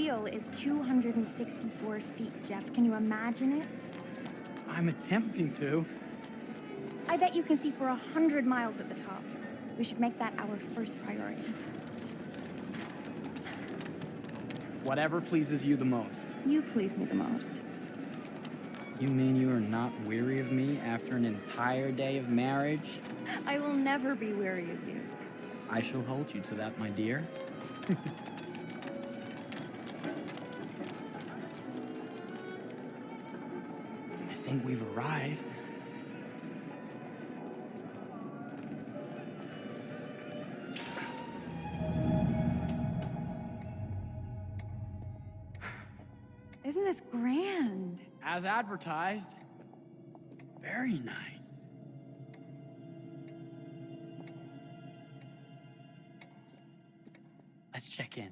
wheel is 264 feet, Jeff. Can you imagine it? I'm attempting to. I bet you can see for 100 miles at the top. We should make that our first priority. Whatever pleases you the most. You please me the most. You mean you are not weary of me after an entire day of marriage? I will never be weary of you. I shall hold you to that, my dear. I think we've arrived. Isn't this grand? As advertised. Very nice. Let's check in.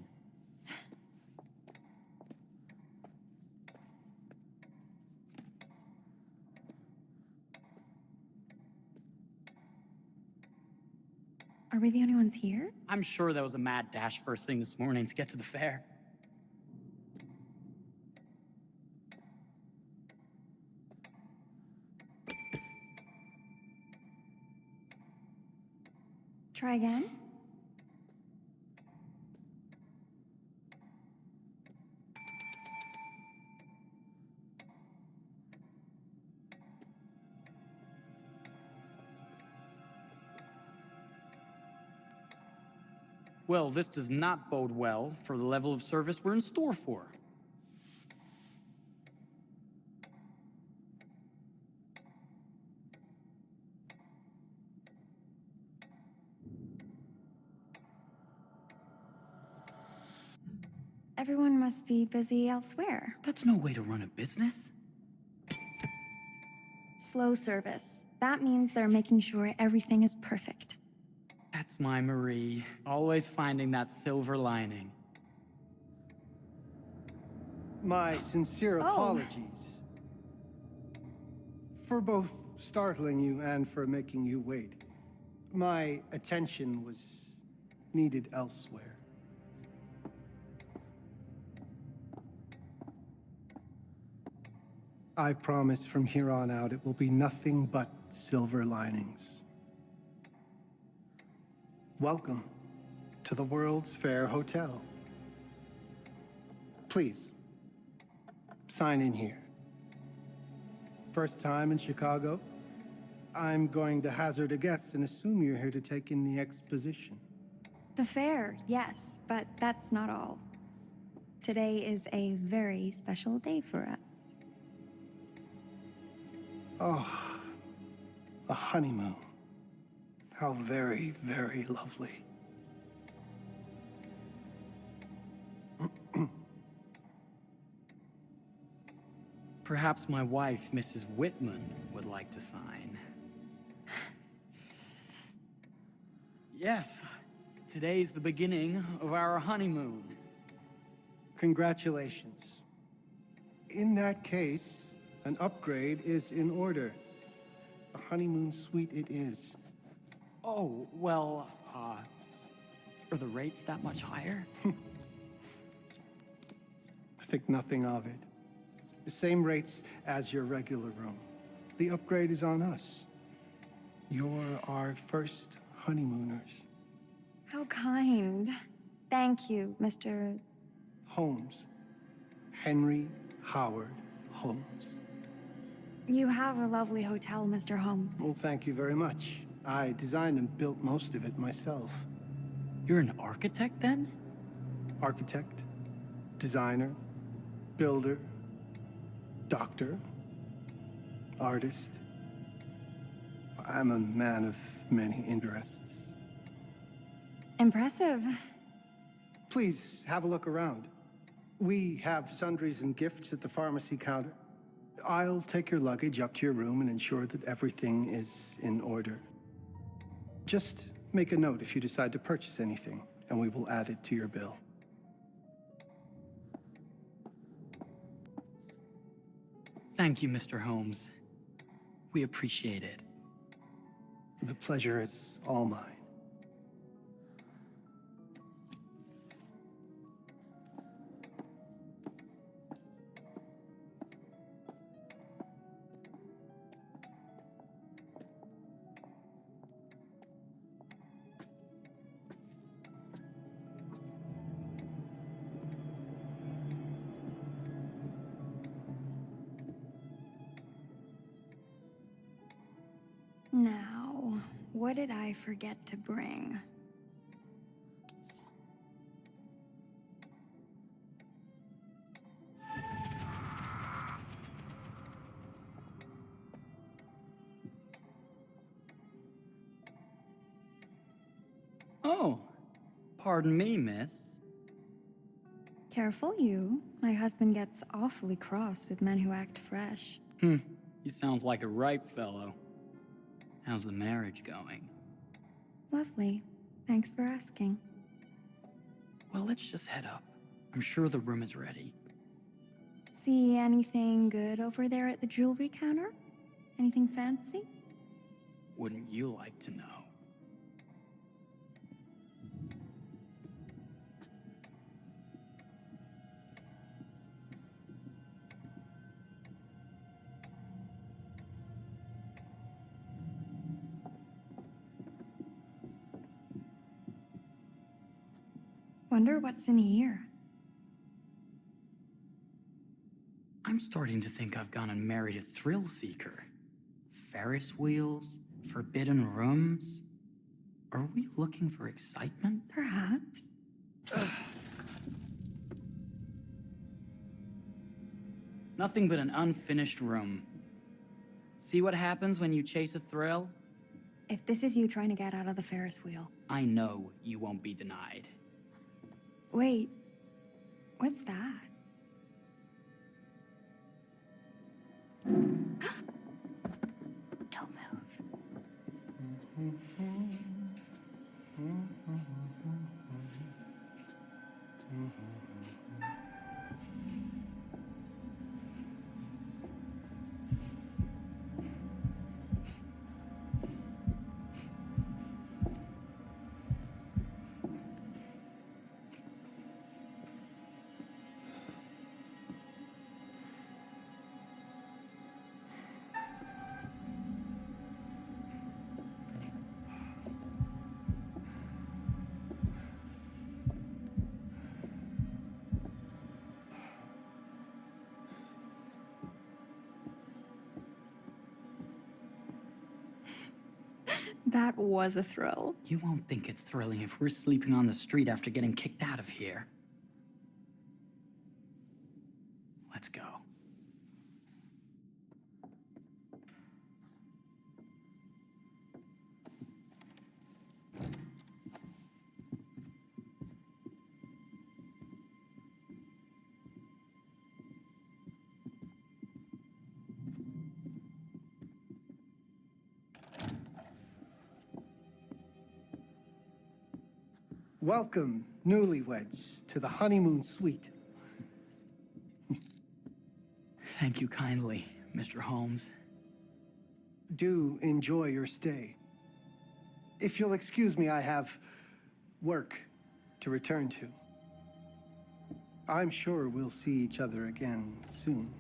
Are we the only ones here? I'm sure that was a mad dash first thing this morning to get to the fair. Try again? Well, this does not bode well for the level of service we're in store for. Everyone must be busy elsewhere. That's no way to run a business. Slow service. That means they're making sure everything is perfect. That's my Marie, always finding that silver lining. My sincere apologies for both startling you and for making you wait. My attention was needed elsewhere. I promise from here on out it will be nothing but silver linings. Welcome to the World's Fair Hotel. Please, sign in here. First time in Chicago? I'm going to hazard a guess and assume you're here to take in the exposition. The fair, yes, but that's not all. Today is a very special day for us. Oh, a honeymoon. How very, very lovely. Perhaps my wife, Mrs. Whitman, would like to sign. Yes, today's the beginning of our honeymoon. Congratulations. In that case, an upgrade is in order. A honeymoon suite it is. Oh, well, are the rates that much higher? I think nothing of it. The same rates as your regular room. The upgrade is on us. You're our first honeymooners. How kind. Thank you, Mr. Holmes. Henry Howard Holmes. You have a lovely hotel, Mr. Holmes. Well, thank you very much. I designed and built most of it myself. You're an architect, then? Architect, designer, builder, doctor, artist. I'm a man of many interests. Impressive. Please have a look around. We have sundries and gifts at the pharmacy counter. I'll take your luggage up to your room and ensure that everything is in order. Just make a note if you decide to purchase anything, and we will add it to your bill. Thank you, Mr. Holmes. We appreciate it. The pleasure is all mine. Now, what did I forget to bring? Oh, pardon me, miss. Careful you. My husband gets awfully cross with men who act fresh. He sounds like a ripe fellow. How's the marriage going? Lovely. Thanks for asking. Well, let's just head up. I'm sure the room is ready. See anything good over there at the jewelry counter? Anything fancy? Wouldn't you like to know? Wonder what's in here. I'm starting to think I've gone and married a thrill seeker. Ferris wheels, forbidden rooms. Are we looking for excitement? Perhaps. Nothing but an unfinished room. See what happens when you chase a thrill? If this is you trying to get out of the Ferris wheel. I know you won't be denied. Wait, what's that? Don't move. That was a thrill. You won't think it's thrilling if we're sleeping on the street after getting kicked out of here. Let's go. Welcome, newlyweds, to the honeymoon suite. Thank you kindly, Mr. Holmes. Do enjoy your stay. If you'll excuse me, I have work to return to. I'm sure we'll see each other again soon.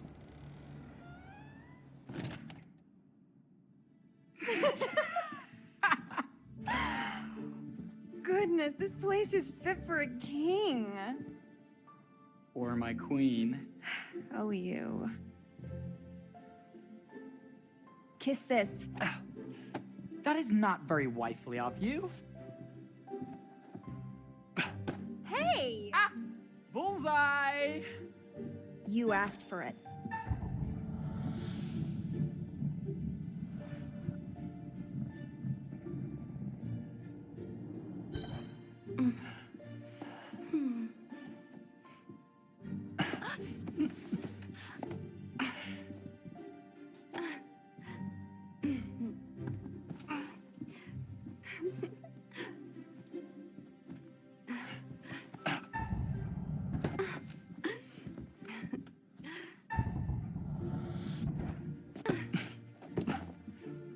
Goodness, this place is fit for a king. Or my queen. Oh, you. Kiss this. That is not very wifely of you. Hey! Ah! Bullseye! You asked for it.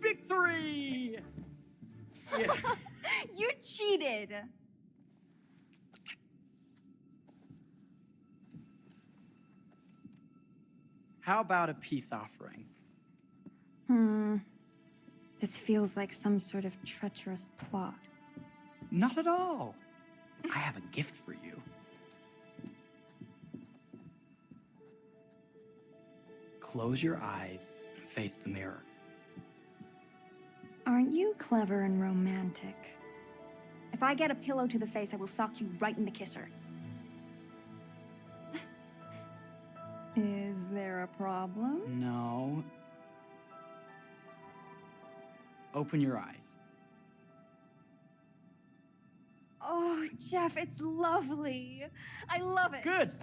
Victory! Yeah. You cheated! How about a peace offering? This feels like some sort of treacherous plot. Not at all. I have a gift for you. Close your eyes and face the mirror. Aren't Aren't you clever and romantic? If I get a pillow to the face, I will sock you right in the kisser. Is there a problem? No. Open your eyes. Oh, Jeff, it's lovely. I love it. Good!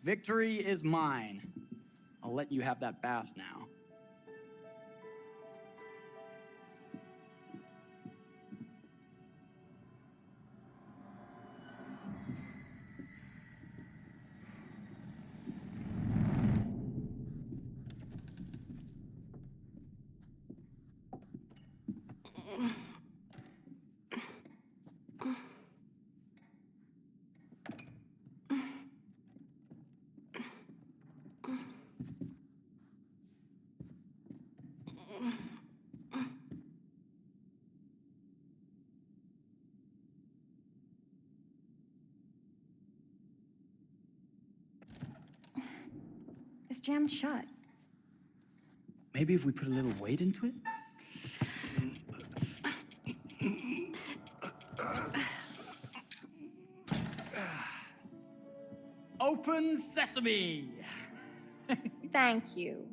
Victory is mine. I'll let you have that bath now. It's jammed shut. Maybe if we put a little weight into it? Open sesame! Thank you.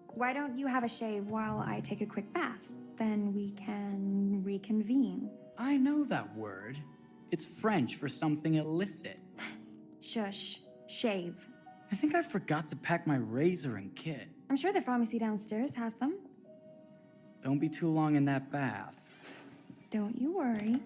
Why don't you have a shave while I take a quick bath? Then we can reconvene. I know that word. It's French for something illicit. Shush. Shave. I think I forgot to pack my razor and kit. I'm sure the pharmacy downstairs has them. Don't be too long in that bath. Don't you worry.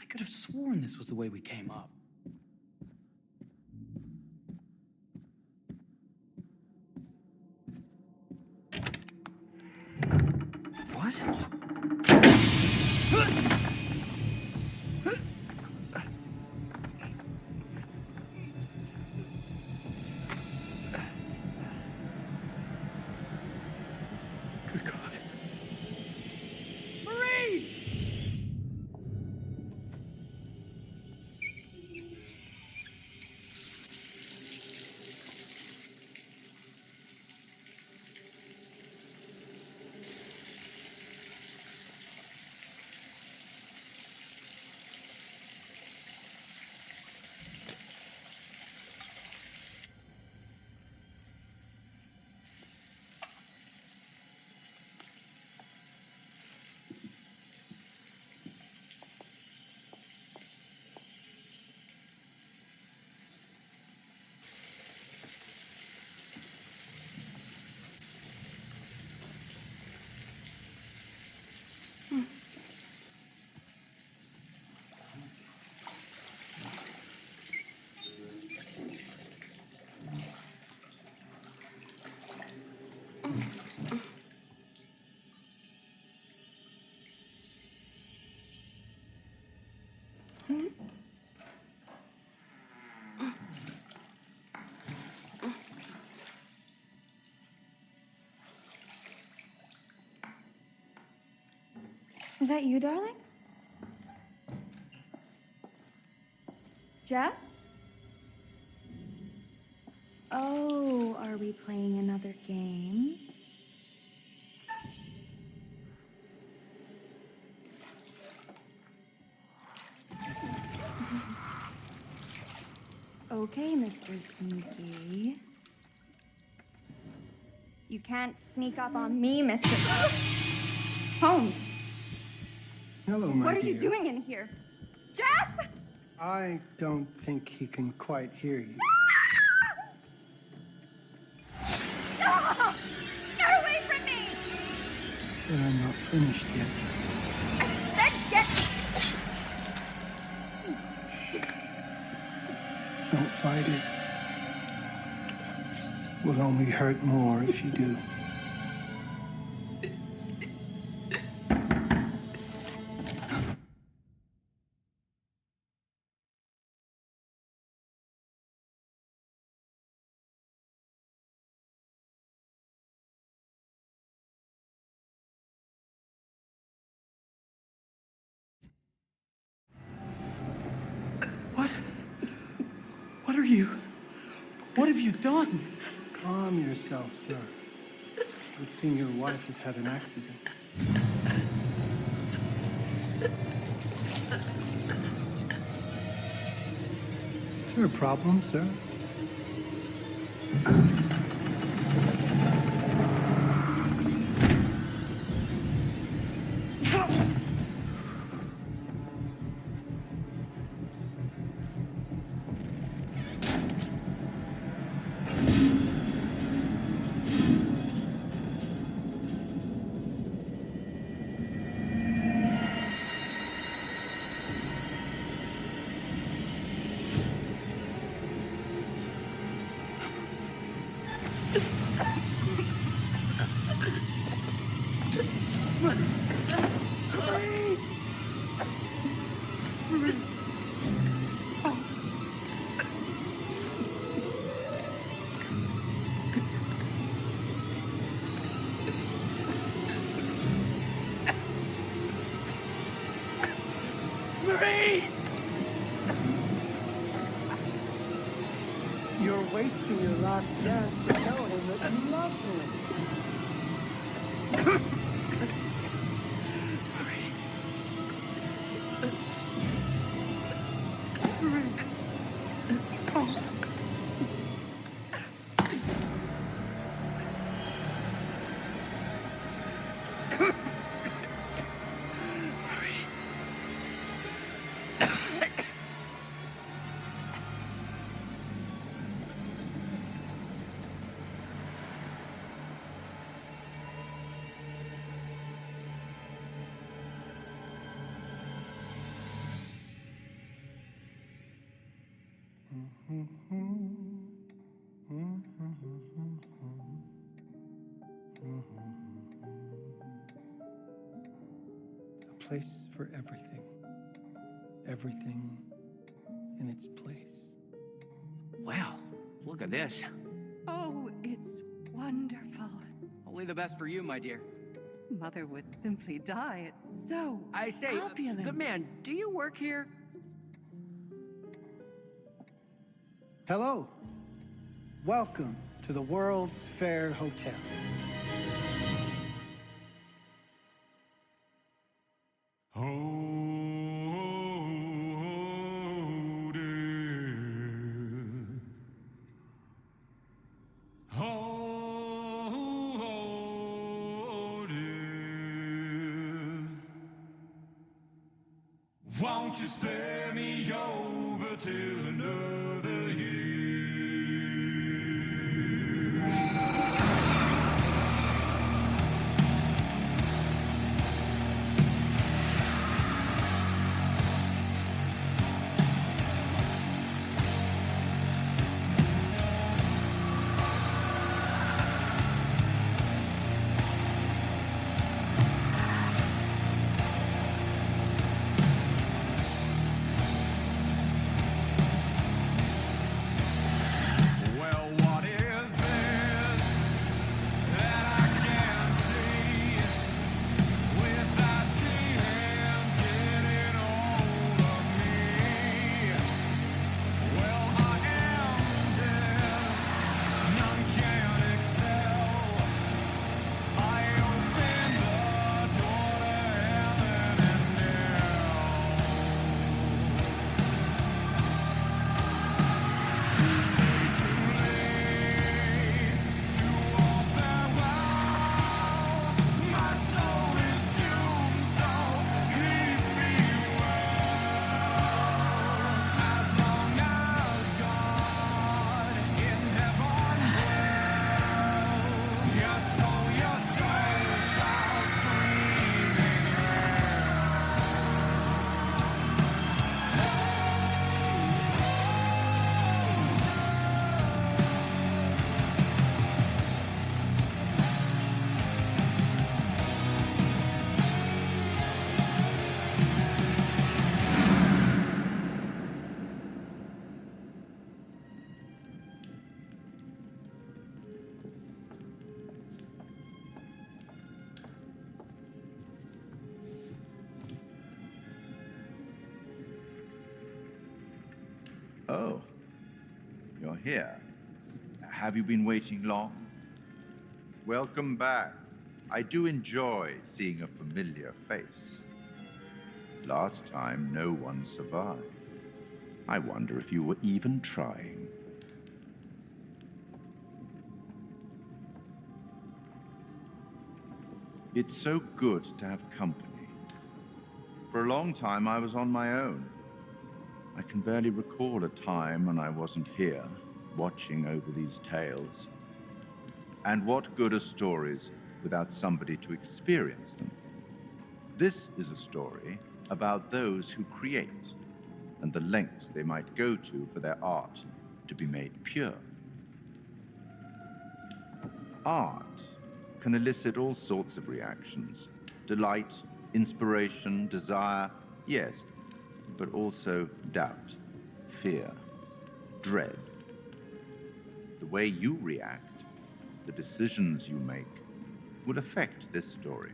I could have sworn this was the way we came up. What? Good God. Marie! Is that you, darling? Jeff? Oh, are we playing another game? Okay, Mr. Sneaky. You can't sneak up on me, Mr. Holmes. Hello, my What are you dear. doing in here? Jeff! I don't think he can quite hear you. Stop! Get away from me! But I'm not finished yet. I said get... fight it. Will only hurt more if you do. What are you? What have you done? Calm yourself, sir. It seems your wife has had an accident. Is there a problem, sir? You're wasting your last dance to tell him that you love him. A place for everything. Everything in its place. Wow, look at this. Oh, it's wonderful. Only the best for you, my dear. Mother would simply die. It's so I say, opulent. good man, do you work here? Hello. Welcome to the World's Fair Hotel. Won't you spare me over till another year? here. Have you been waiting long? Welcome back. I do enjoy seeing a familiar face. Last time, no one survived. I wonder if you were even trying. It's so good to have company. For a long time, I was on my own. I can barely recall a time when I wasn't here, watching over these tales. And what good are stories without somebody to experience them? This is a story about those who create, and the lengths they might go to for their art to be made pure. Art can elicit all sorts of reactions. Delight, inspiration, desire, yes, but also doubt, fear, dread. The way you react, the decisions you make, will affect this story.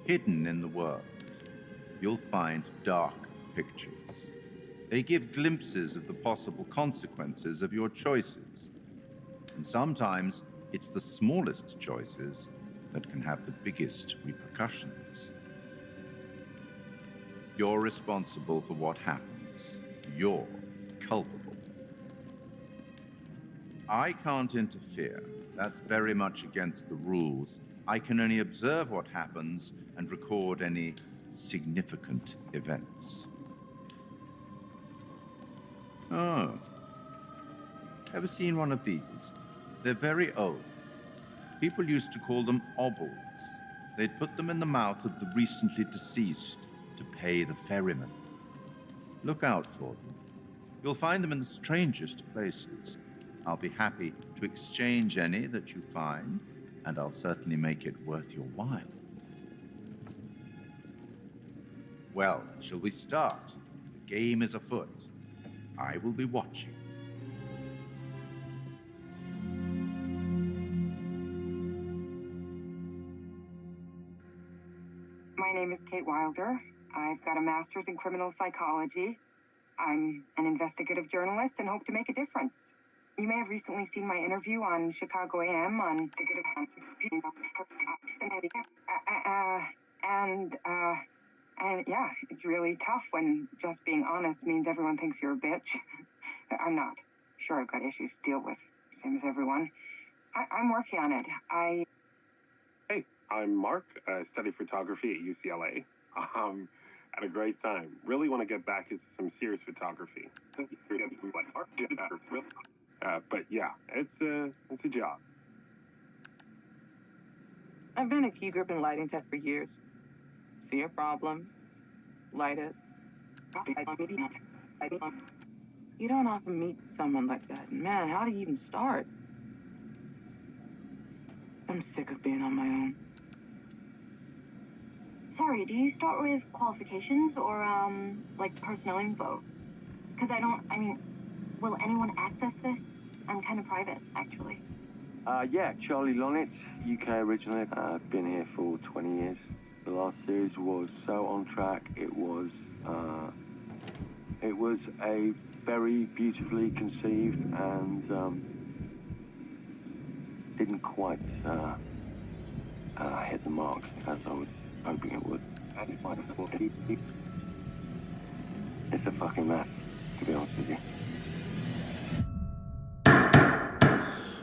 Hidden in the world, you'll find dark pictures. They give glimpses of the possible consequences of your choices. And sometimes it's the smallest choices that can have the biggest repercussions. You're responsible for what happens. You're culpable. I can't interfere. That's very much against the rules. I can only observe what happens and record any significant events. Oh. Ever seen one of these? They're very old. People used to call them obels. They'd put them in the mouth of the recently deceased to pay the ferryman. Look out for them. You'll find them in the strangest places. I'll be happy to exchange any that you find, and I'll certainly make it worth your while. Well, shall we start? The game is afoot. I will be watching. My name is Kate Wilder. I've got a master's in criminal psychology. I'm an investigative journalist and hope to make a difference. You may have recently seen my interview on Chicago AM on and yeah, it's really tough when just being honest means everyone thinks you're a bitch. I'm not. Sure, I've got issues to deal with, same as everyone. I'm working on it. Hey, I'm Mark. I study photography at UCLA. Had a great time. Really want to get back into some serious photography. But yeah, it's a job. I've been a key grip in lighting tech for years. See a problem, light it. You don't often meet someone like that. Man, how do you even start? I'm sick of being on my own. Sorry, do you start with qualifications or, like personnel info? Because will anyone access this? I'm kind of private, actually. Yeah, Charlie Lonitz, UK originally. I've been here for 20 years. The last series was so on track. It was a very beautifully conceived and didn't quite hit the mark as I was hoping it would. It's a fucking mess, to be honest with you.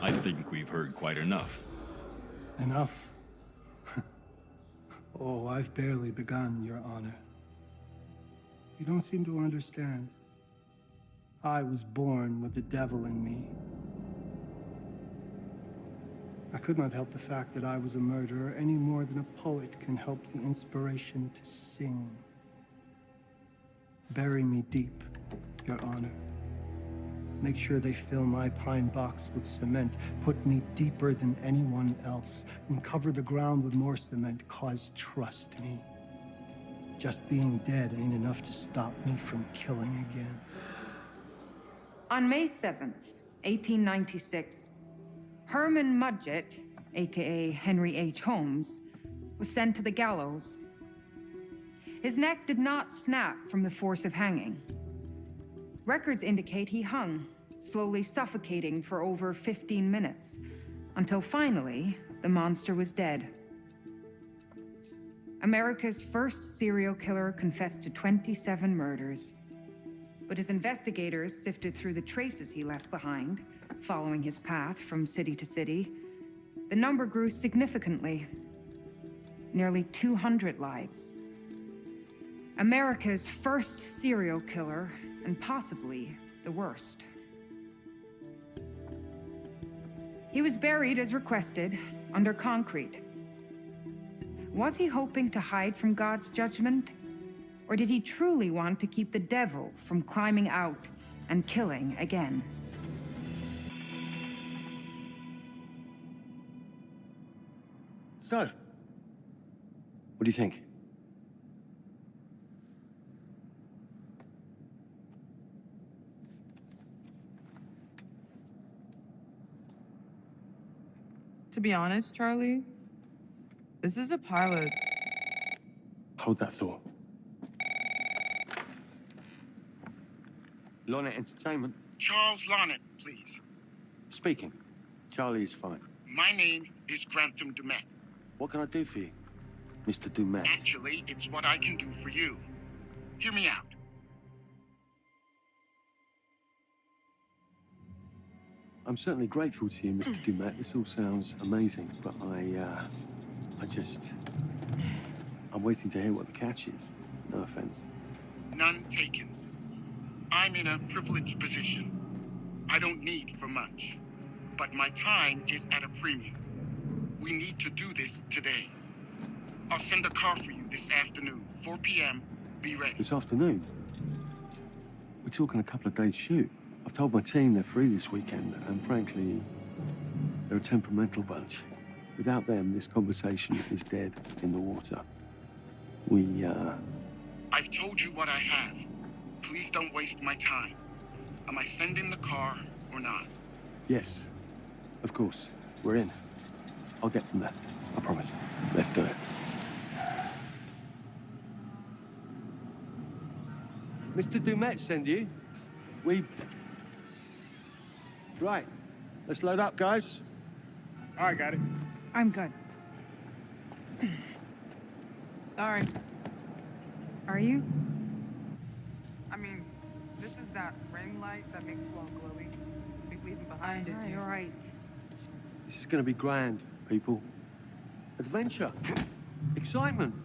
I think we've heard quite enough. Enough? Oh, I've barely begun, Your Honor. You don't seem to understand. I was born with the devil in me. I could not help the fact that I was a murderer any more than a poet can help the inspiration to sing. Bury me deep, Your Honor. Make sure they fill my pine box with cement. Put me deeper than anyone else. And cover the ground with more cement, 'cause trust me, just being dead ain't enough to stop me from killing again. On May 7th, 1896, Herman Mudgett, aka Henry H. Holmes, was sent to the gallows. His neck did not snap from the force of hanging. Records indicate he hung slowly suffocating for over 15 minutes, until finally, the monster was dead. America's first serial killer confessed to 27 murders. But as investigators sifted through the traces he left behind, following his path from city to city, the number grew significantly. Nearly 200 lives. America's first serial killer, and possibly the worst. He was buried as requested, under concrete. Was he hoping to hide from God's judgment? Or did he truly want to keep the devil from climbing out and killing again? So, what do you think? To be honest, Charlie, this is a pilot. Hold that thought. Lonnet Entertainment. Charles Lonnet, please. Speaking. Charlie is fine. My name is Grantham Dumet. What can I do for you, Mr. Dumet? Actually, it's what I can do for you. Hear me out. I'm certainly grateful to you, Mr. Dumet. This all sounds amazing, but I'm waiting to hear what the catch is. No offense. None taken. I'm in a privileged position. I don't need for much, but my time is at a premium. We need to do this today. I'll send a car for you this afternoon, 4 p.m. Be ready. This afternoon? We're talking a couple of days shoot. I've told my team they're free this weekend, and frankly, they're a temperamental bunch. Without them, this conversation is dead in the water. I've told you what I have. Please don't waste my time. Am I sending the car or not? Yes, of course. We're in. I'll get them there. I promise. Let's do it. Mr. Dumet send you? Right. Let's load up, guys. All right, got it. I'm good. Sorry. Are you? I mean, this is that ring light that makes you all glowy. Big leaving behind it. You're right. This is gonna be grand, people. Adventure. Excitement.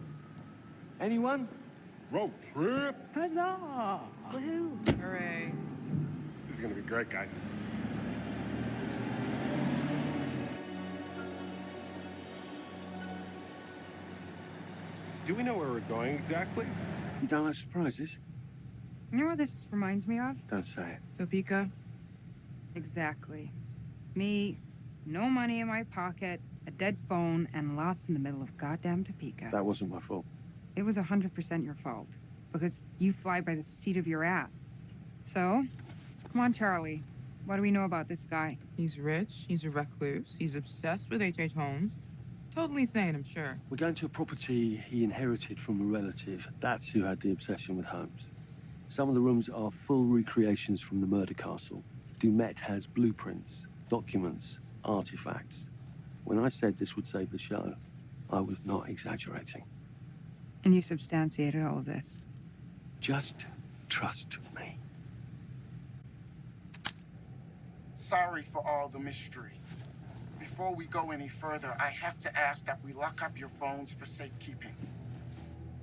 Anyone? Road trip. Huzzah! Woohoo! Hooray. This is gonna be great, guys. So do we know where we're going exactly? You don't like surprises? You know what this reminds me of? Don't say it. Topeka? Exactly. Me, no money in my pocket, a dead phone, and lost in the middle of goddamn Topeka. That wasn't my fault. It was 100% your fault. Because you fly by the seat of your ass. So, come on, Charlie. What do we know about this guy? He's rich, he's a recluse, he's obsessed with H.H. Holmes. Totally sane, I'm sure. We're going to a property he inherited from a relative. That's who had the obsession with Holmes. Some of the rooms are full recreations from the murder castle. Dumet has blueprints, documents, artifacts. When I said this would save the show, I was not exaggerating. And you substantiated all of this? Just trust me. Sorry for all the mystery. Before we go any further, I have to ask that we lock up your phones for safekeeping.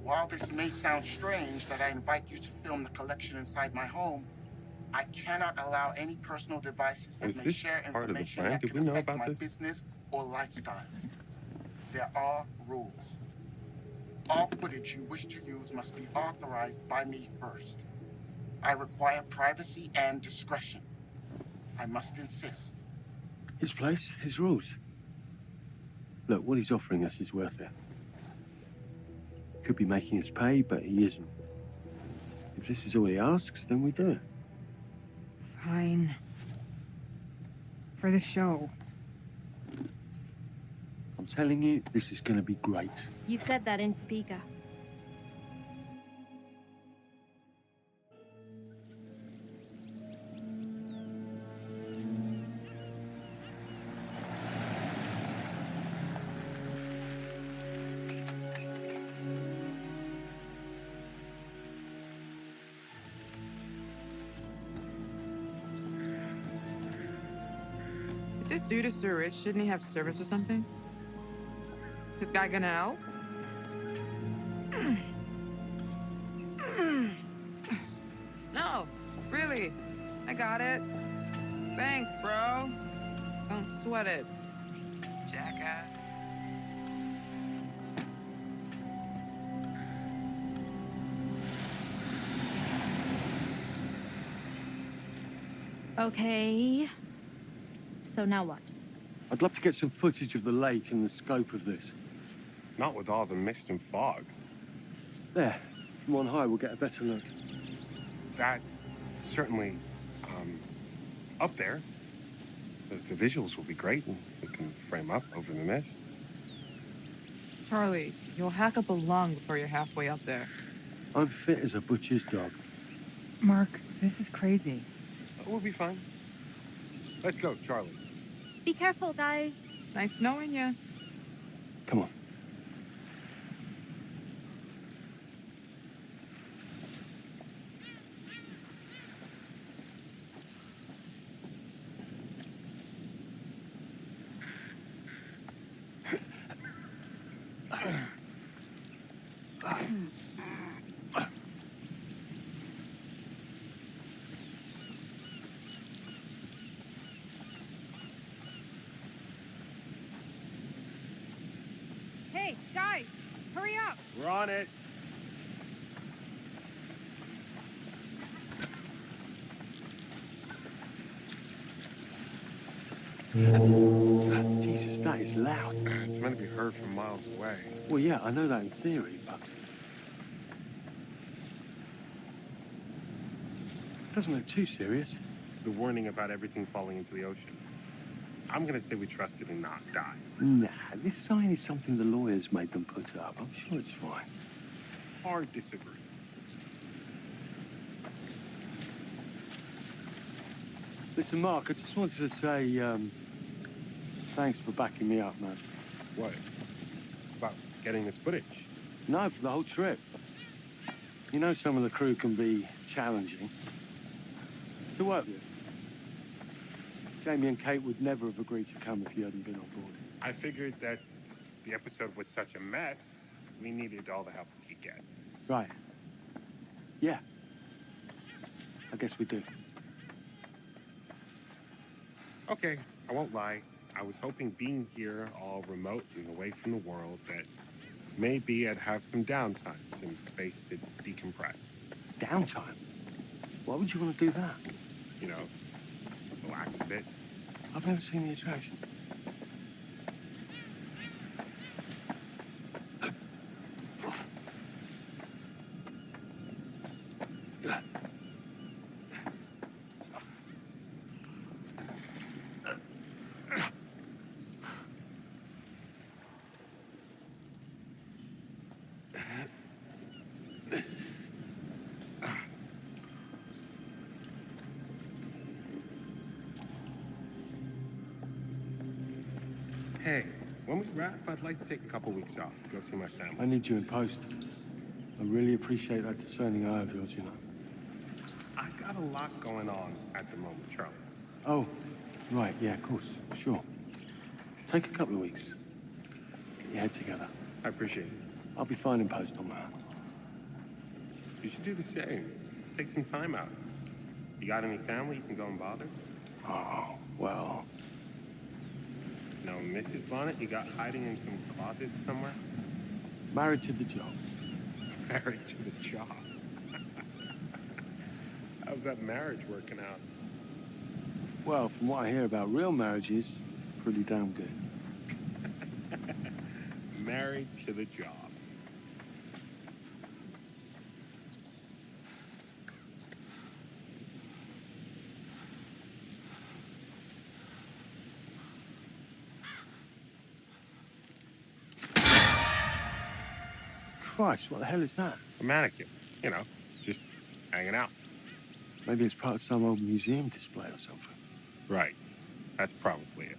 While this may sound strange that I invite you to film the collection inside my home, I cannot allow any personal devices that may share information that could affect my business or lifestyle. There are rules. All footage you wish to use must be authorized by me first. I require privacy and discretion. I must insist. His place, his rules. Look, what he's offering us is worth it. Could be making us pay, but he isn't. If this is all he asks, then we do it. Fine. For the show. I'm telling you, this is gonna be great. You said that in Topeka. This dude is so rich, shouldn't he have servants or something? This guy gonna help? No, really. I got it. Thanks, bro. Don't sweat it. Jackass. Okay. So now what? I'd love to get some footage of the lake and the scope of this. Not with all the mist and fog. There, from on high, we'll get a better look. That's certainly, up there. The visuals will be great, and we can frame up over the mist. Charlie, you'll hack up a lung before you're halfway up there. I'm fit as a butcher's dog. Mark, this is crazy. We'll be fine. Let's go, Charlie. Be careful, guys. Nice knowing you. Come on. Hey, guys, hurry up. We're on it. Jesus, that is loud. It's meant to be heard from miles away. Well, yeah, I know that in theory, but... Doesn't look too serious. The warning about everything falling into the ocean. I'm gonna say we trust it and not die. Nah, this sign is something the lawyers made them put up. I'm sure it's fine. Hard disagree. Listen, Mark, I just wanted to say, thanks for backing me up, man. What? About getting this footage? No, for the whole trip. You know some of the crew can be challenging to work with. Jamie and Kate would never have agreed to come if you hadn't been on board. I figured that the episode was such a mess, we needed all the help we could get. Right. Yeah. I guess we do. Okay, I won't lie. I was hoping being here all remote and away from the world that maybe I'd have some downtime, some space to decompress. Downtime? Why would you want to do that? You know, relax a bit. I've never seen the attraction. Hey, when we wrap, I'd like to take a couple weeks off, go see my family. I need you in post. I really appreciate that discerning eye of yours, you know. I've got a lot going on at the moment, Charlie. Oh, right, yeah, of course, sure. Take a couple of weeks. Get your head together. I appreciate it. I'll be fine in post on that. You should do the same. Take some time out. You got any family you can go and bother? Oh, well... No, Mrs. Lonnet, you got hiding in some closet somewhere? Married to the job. Married to the job. How's that marriage working out? Well, from what I hear about real marriages, pretty damn good. Married to the job. Christ, what the hell is that? A mannequin. You know, just hanging out. Maybe it's part of some old museum display or something. Right. That's probably it.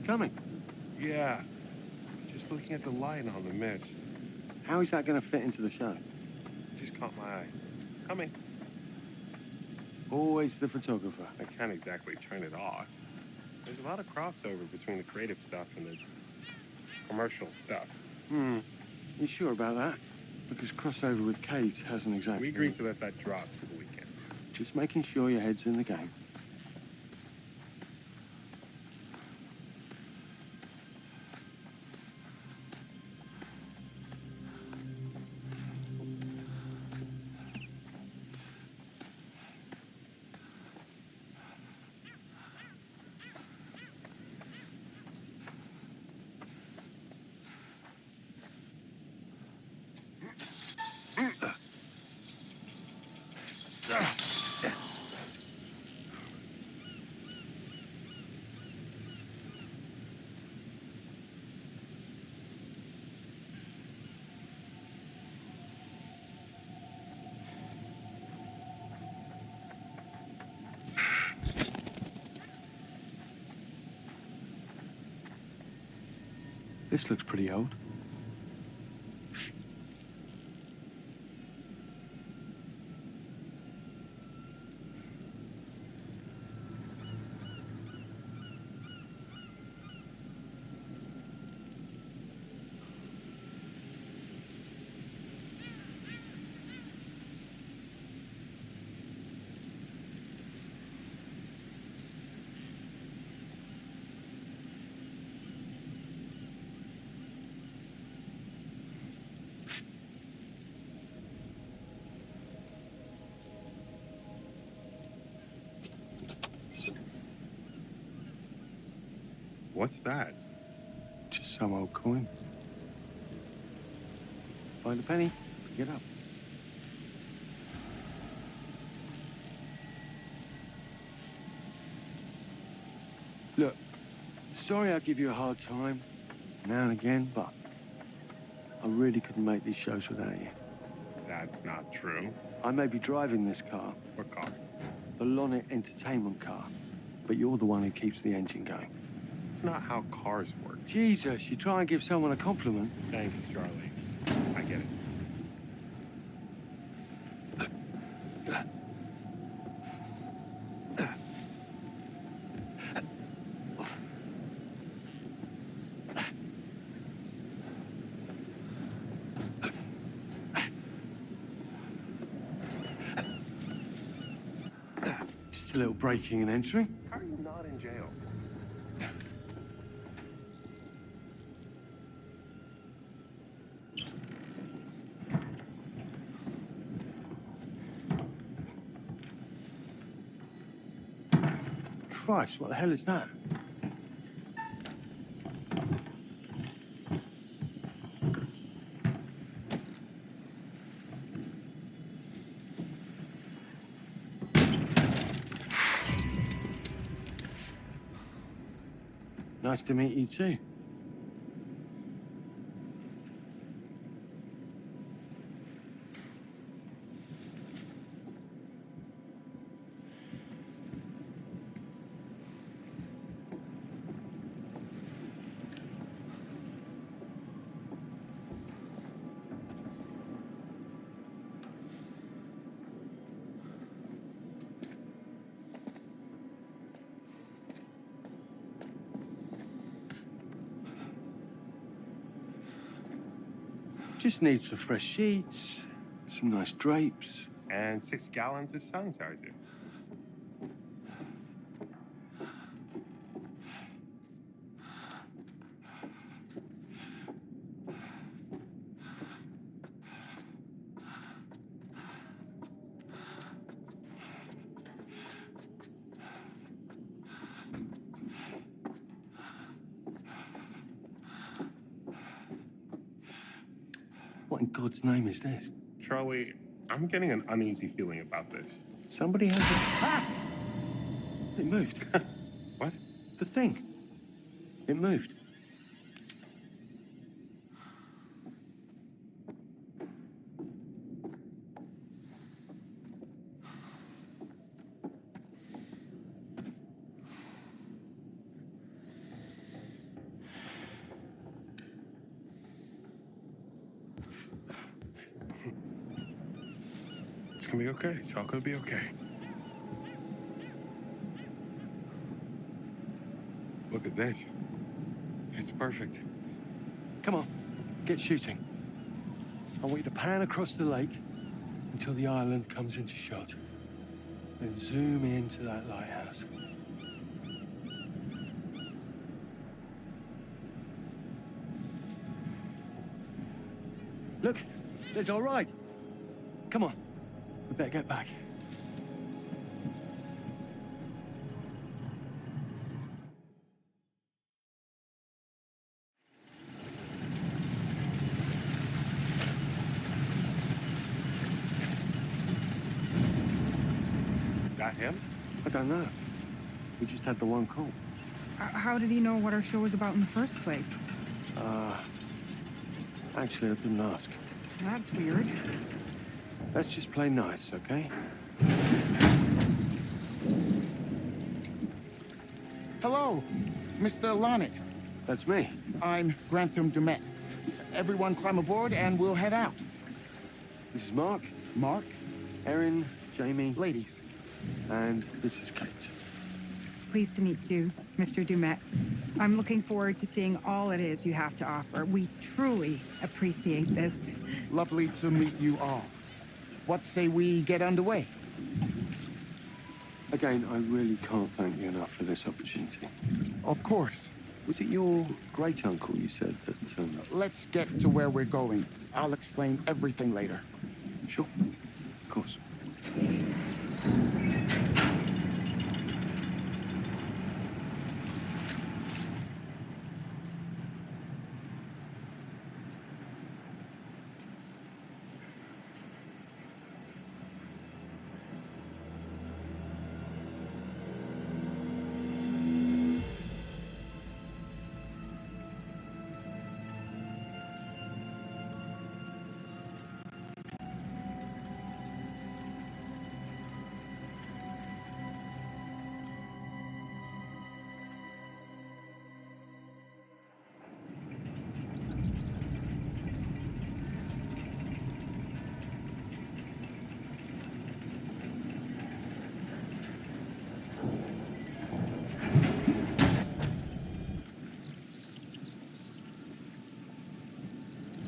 coming? Yeah. Just looking at the light on the mist. How is that going to fit into the show? It just caught my eye. Coming. Always the photographer. I can't exactly turn it off. There's a lot of crossover between the creative stuff and the commercial stuff. You sure about that? Because crossover with Kate hasn't exactly... We agreed to let that drop for the weekend. Just making sure your head's in the game. This looks pretty old. What's that? Just some old coin. Find a penny, pick it up. Look, sorry I give you a hard time now and again, but I really couldn't make these shows without you. That's not true. I may be driving this car. What car? The Lonnet Entertainment car. But you're the one who keeps the engine going. It's not how cars work. Jesus, you try and give someone a compliment. Thanks, Charlie. I get it. Just a little breaking and entering. How are you not in jail? Christ, what the hell is that? Nice to meet you too. Just need some fresh sheets, some nice drapes. And 6 gallons of sanitizer. What in God's name is this? Charlie, I'm getting an uneasy feeling about this. Somebody has a... Ah! It moved. What? The thing. It moved. It's gonna be okay. It's all gonna be okay. Look at this. It's perfect. Come on, get shooting. I want you to pan across the lake until the island comes into shot. Then zoom into that lighthouse. Look, there's our ride. Come on, we better get back. That him? I don't know. We just had the one call. How did he know what our show was about in the first place? Actually, I didn't ask. That's weird. Let's just play nice, okay? Hello, Mr. Lonnet. That's me. I'm Grantham Dumet. Everyone climb aboard and we'll head out. This is Mark. Mark? Erin, Jamie. Ladies. And this is Kate. Pleased to meet you, Mr. Dumet. I'm looking forward to seeing all it is you have to offer. We truly appreciate this. Lovely to meet you all. What say we get underway? Again, I really can't thank you enough for this opportunity. Of course. Was it your great-uncle you said that... Let's get to where we're going. I'll explain everything later. Sure. Of course.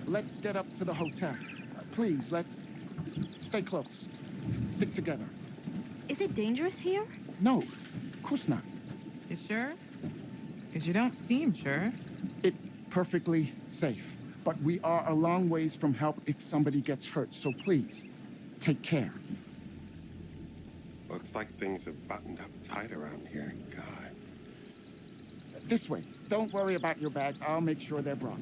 Let's get up to the hotel. Please, let's stay close. Stick together. Is it dangerous here? No, of course not. You sure? Because you don't seem sure. It's perfectly safe, but we are a long ways from help if somebody gets hurt, so please, take care. Looks like things are buttoned up tight around here. God. This way. Don't worry about your bags. I'll make sure they're brought.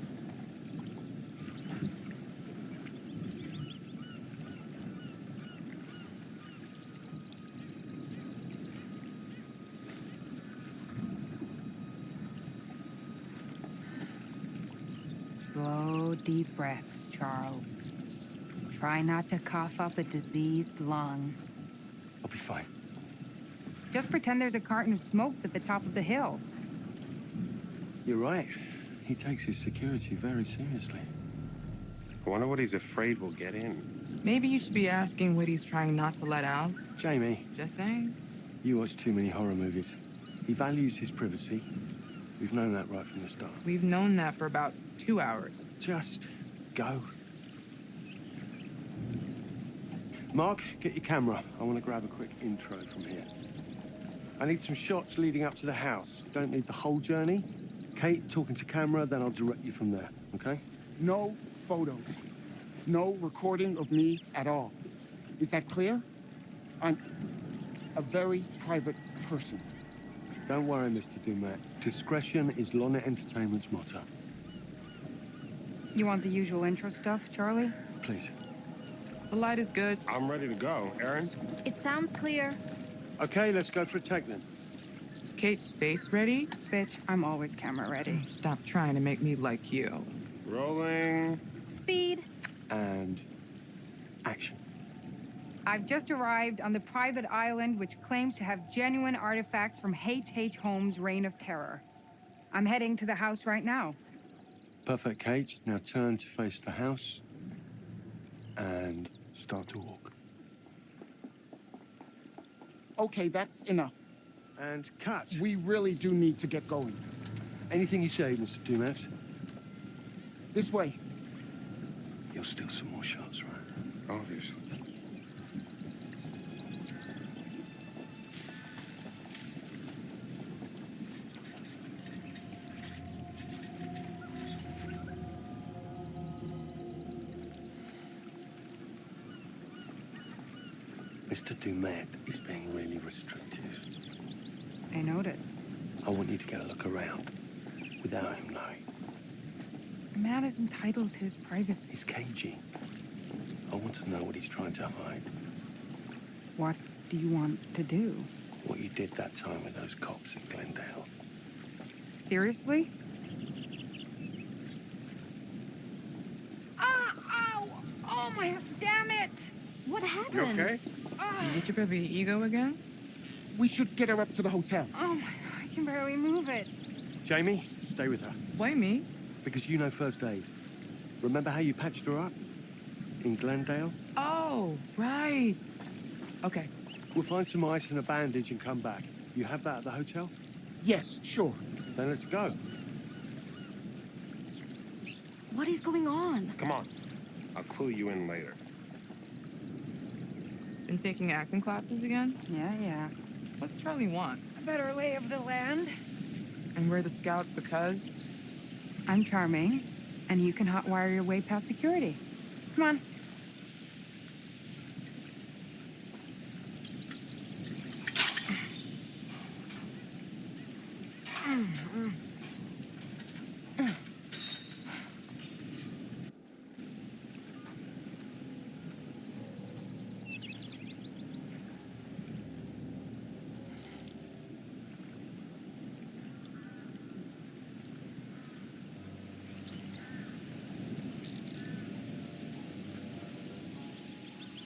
Slow, deep breaths, Charles. Try not to cough up a diseased lung. I'll be fine. Just pretend there's a carton of smokes at the top of the hill. You're right. He takes his security very seriously. I wonder what he's afraid will get in. Maybe you should be asking what he's trying not to let out. Jamie. Just saying. You watch too many horror movies. He values his privacy. We've known that right from the start. We've known that for about 2 hours. Just go. Mark, get your camera. I want to grab a quick intro from here. I need some shots leading up to the house. Don't need the whole journey. Kate, talking to camera, then I'll direct you from there, okay? No photos. No recording of me at all. Is that clear? I'm a very private person. Don't worry, Mr. Dumet. Discretion is Lonnet Entertainment's motto. You want the usual intro stuff, Charlie? Please. The light is good. I'm ready to go. Erin? It sounds clear. Okay, let's go for a take then. Is Kate's face ready? Bitch, I'm always camera ready. Stop trying to make me like you. Rolling. Speed. And action. I've just arrived on the private island which claims to have genuine artifacts from H.H. Holmes' Reign of Terror. I'm heading to the house right now. Perfect, Kate. Now turn to face the house and start to walk. Okay, that's enough. And cut. We really do need to get going. Anything you say, Mr. Dumas. This way. You'll steal some more shots, right? Obviously. Mr. Dumet is being really restrictive. I noticed. I want you to get a look around without him knowing. Matt is entitled to his privacy. He's cagey. I want to know what he's trying to hide. What do you want to do? What you did that time with those cops in Glendale. Seriously? Ow! Oh my, damn it! What happened? You okay? You hit your baby ego again? We should get her up to the hotel. Oh my God, I can barely move it. Jamie, stay with her. Why me? Because you know first aid. Remember how you patched her up? In Glendale? Oh, right. Okay. We'll find some ice and a bandage and come back. You have that at the hotel? Yes, sure. Then let's go. What is going on? Come on. I'll clue you in later. Been taking acting classes again? Yeah. What's Charlie want? A better lay of the land. And we're the scouts because? I'm charming, and you can hotwire your way past security. Come on.